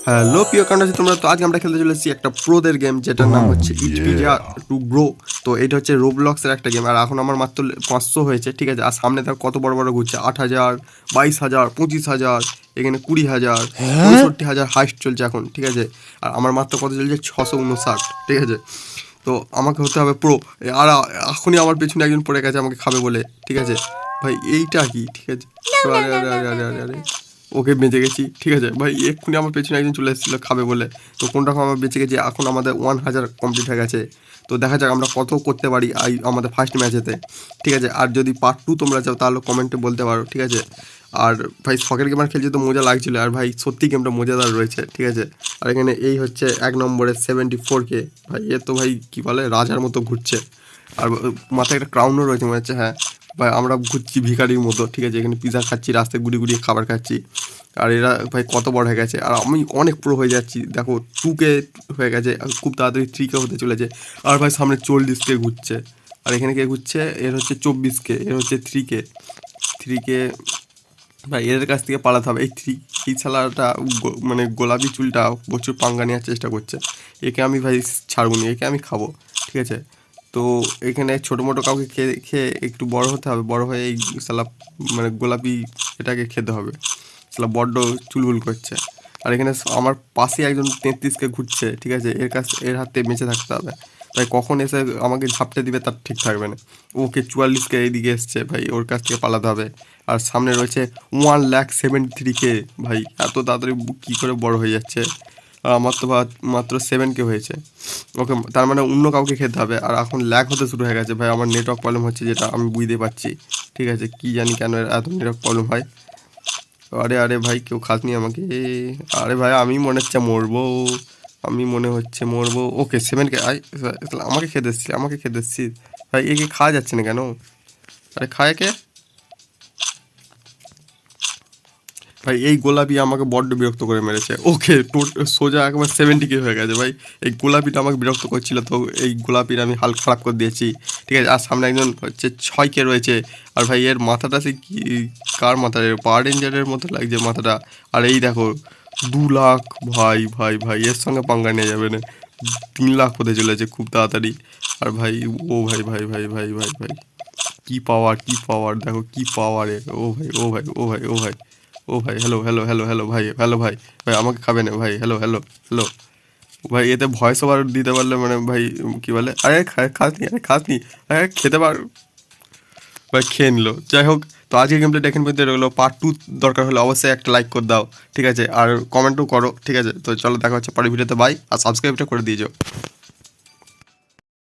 Hello প্রিয় কান্ডাসী তোমরা, তো আজকে আমরা খেলতে চলেছি একটা প্রোদের গেম যেটার নাম হচ্ছে ইট পিজা টু গ্রো। তো এটা হচ্ছে রোবলক্সের একটা গেম, আর এখন আমার মাত্র 500 হয়েছে, ঠিক আছে। আর সামনে তার কত বড় বড় ঘুরছে, 8,000, 22,000, 25,000, এখানে 20,000, 65,000 হাইস্ট চলছে এখন, ঠিক আছে। আর আমার মাত্র কত চলছে, 659, ঠিক আছে। তো আমাকে হতে হবে প্রো। আর এখনই আমার পেছনে একজন পড়ে গেছে আমাকে খাবে বলে, ঠিক আছে ভাই। এইটা কি, ঠিক আছে। আরে আরে আরে আরে আরে আরে ওকে বেঁচে গেছি, ঠিক আছে ভাই। এক্ষুনি আমার পেছনে একজন চলে এসেছিলো খাবে বলে, তো কোনরকম আমরা বেঁচে গেছি। এখন আমাদের 1000 কমপ্লিট হয়ে গেছে। তো দেখা যাক আমরা কত করতে পারি আমাদের ফার্স্ট ম্যাচেতে, ঠিক আছে। আর যদি পার্ট 2 তোমরা চাও তাহলে কমেন্টে বলতে পারো, ঠিক আছে। আর ভাই শখের গেমার খেলছে তো মজা লাগছিলো, আর ভাই সত্যি গেমটা মজাদার রয়েছে, ঠিক আছে। আর এখানে এই হচ্ছে 1 নম্বরে 74K, ভাই এ তো ভাই কী বলে রাজার মতো ঘুরছে। আর মাথায় একটা ক্রাউনও রয়েছে মনে হচ্ছে, হ্যাঁ ভাই আমরা ঘুরছি ভিখারির মতো, ঠিক আছে। এখানে পিজা খাচ্ছি, রাস্তায় গুড়ি গুড়িয়ে খাবার খাচ্ছি। আর এরা ভাই কত বড় হয়ে গেছে, আর আমি অনেক প্রো হয়ে যাচ্ছি। দেখো 2K হয়ে গেছে, খুব তাড়াতাড়ি 3K হতে চলেছে। আর ভাই সামনে 40K ঘুরছে, আর এখানে কে ঘুরছে, এর হচ্ছে 24K, এর হচ্ছে 3K। ভাই এদের কাছ থেকে পালাতে হবে। এই শালাটা মানে গোলাপি চুলটা প্রচুর পাঙ্গা নেওয়ার চেষ্টা করছে। একে আমি ভাই ছাড়বো নি, একে আমি খাবো, ঠিক আছে। তো এখানে ছোটো মোটো কাউকে খেয়ে খেয়ে একটু বড় হতে হবে, বড় হয়ে এই শালা মানে গোলাপি এটাকে খেতে হবে। শালা বড্ড চুলবুল করছে। আর এখানে আমার পাশে একজন 33K ঘুরছে, ঠিক আছে। এর হাতে বেঁচে থাকতে হবে, তাই কখন এসে আমাকে ঝাপটে দিবে তার ঠিক থাকবে না। ওকে 44K এইদিকে এসছে, ভাই ওর কাছ থেকে পালাতে হবে। আর সামনে রয়েছে 1,73K, ভাই এত তাড়াতাড়ি কী করে বড় হয়ে যাচ্ছে। আর আমার তো মাত্র 7K হয়েছে। ওকে তার মানে অন্য কাউকে খেতে হবে। আর এখন ল্যাগ হতে শুরু হয়ে গেছে ভাই, আমার নেটওয়ার্ক প্রবলেম হচ্ছে, যেটা আমি বুঝতে পারছি, ঠিক আছে। কি জানি কেন এত নেটওয়ার্ক প্রবলেম হয়। আরে আরে ভাই কেউ খাসনি আমাকে। আরে ভাই আমি মনে হচ্ছে মরবো, আমি মনে হচ্ছে মরবো। ওকে 7K আমাকে খেতে এসছি, আমাকে খেতে এসছি। ভাই একে খাওয়া যাচ্ছে না কেন? আরে খায় কে? ভাই এই গোলাপি আমাকে বড্ড বিরক্ত করে মেরেছে। ওকে সোজা একবার 70K হয়ে গেছে ভাই। এই গোলাপিটা আমাকে বিরক্ত করছিল, তো এই গোলাপির আমি হাল খারাপ করে দিয়েছি, ঠিক আছে। আর সামনে একজন হচ্ছে 6K রয়েছে। আর ভাই এর মাথাটা সে কি, কার মাথা, পাওয়ার রেঞ্জারের মতো লাগছে মাথাটা। আর এই দেখো 2 লাখ, ভাই ভাই ভাই এর সঙ্গে পাঙ্গা নিয়ে যাবে না। 3 লাখ হতে চলেছে খুব তাড়াতাড়ি। আর ভাই ও ভাই ভাই ভাই ভাই ভাই ভাই কি পাওয়ার, কি পাওয়ার, দেখো কি পাওয়ার। ও ভাই ও ভাই ও ভাই ও ভাই ও ভাই হ্যালো হ্যালো হ্যালো হ্যালো ভাই, হ্যালো ভাই। ভাই আমাকে খাবে না ভাই, হ্যালো হ্যালো হ্যালো। ভাই এতে ভয়েস ওভার দিতে পারলে মানে ভাই কি বলে, আরে খাসনি, আরে খাসনি, আরে খেতে পার। ভাই খেয়ে নিল, যাই হোক। তো আজকে গেমটা দেখেন পর্যন্ত রইলো। পার্ট 2 দরকার হলে অবশ্যই একটা লাইক করে দাও, ঠিক আছে। আর কমেন্টও করো, ঠিক আছে। তো চলো দেখা হচ্ছে পরের ভিডিওতে, বাই। আর সাবস্ক্রাইবটা করে দিয়ে যাও।